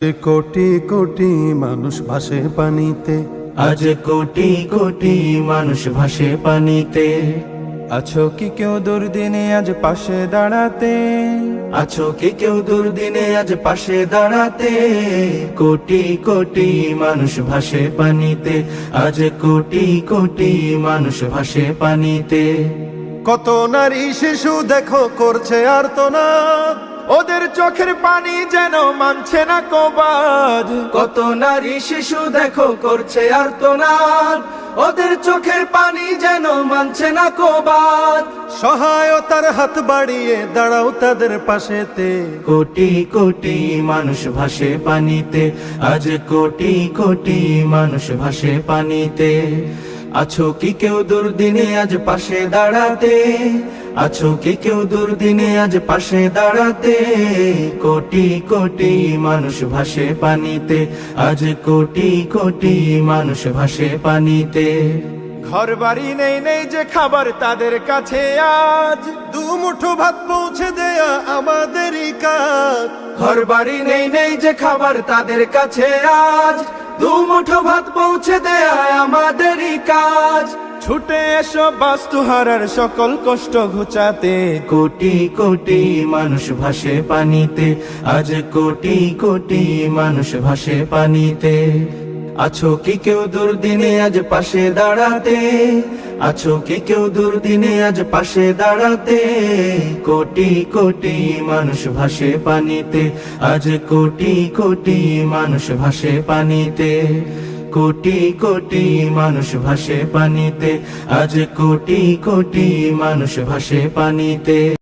কোটি কোটি মানুষ ভাসে পানিতে, আজ কোটি কোটি মানুষ ভাসে পানিতে। আছো কি কেউ দুর্দিনে আজ পাশে দাঁড়াতে? আছো কি কেউ দুর্দিনে আজ পাশে দাঁড়াতে? কোটি কোটি মানুষ ভাসে পানিতে, আজ কোটি কোটি মানুষ ভাসে পানিতে। কত নারী শিশু দেখো করছে আর্তনাদ, ওদের চোখের পানি যেন মানছে না কবাদ। কত নারী শিশু দেখো করছে আর্তনাদ, ওদের চোখের পানি যেন মানছে না কবাদ। সহায়তার হাত বাড়িয়ে দাঁড়াও তাদের পাশেতে। কোটি কোটি মানুষ ভাসে পানিতে, আজ কোটি কোটি মানুষ ভাসে পানিতে। আছো কি কেউ দুর্দিনে আজ পাশে দাঁড়াতে? আছো কি কেউ দুর্দিনে আজ পাশে দাঁড়াতে? কোটি কোটি মানুষ ভাসে পানিতে, আজ কোটি কোটি মানুষ ভাসে পানিতে। ঘর বাড়ি নেই নেই যে খাবার তাদের কাছে আজ, দুমুঠো ভাত পৌঁছে দেয়া আমাদেরই কাজ। ঘর বাড়ি নেই নেই যে খাবার তাদের কাছে আজ, দুমুঠো ভাত পৌঁছে দেয়া আমাদেরই কাজ। ছুটে এসো বাস্তুহারার সকল কষ্ট ঘুচাতে। কোটি কোটি মানুষ ভাসে পানিতে, আজ কোটি কোটি মানুষ ভাসে পানিতে। আছো কি কেউ দুর্দিনে আজ পাশে দাঁড়াতে? আছো কি কেউ দুর্দিনে আজ পাশে দাঁড়াতে? কোটি কোটি মানুষ ভাসে পানিতে, আজ কোটি কোটি মানুষ ভাসে পানিতে। কোটি কোটি মানুষ ভাসে পানিতে, আজ কোটি কোটি মানুষ ভাসে পানিতে।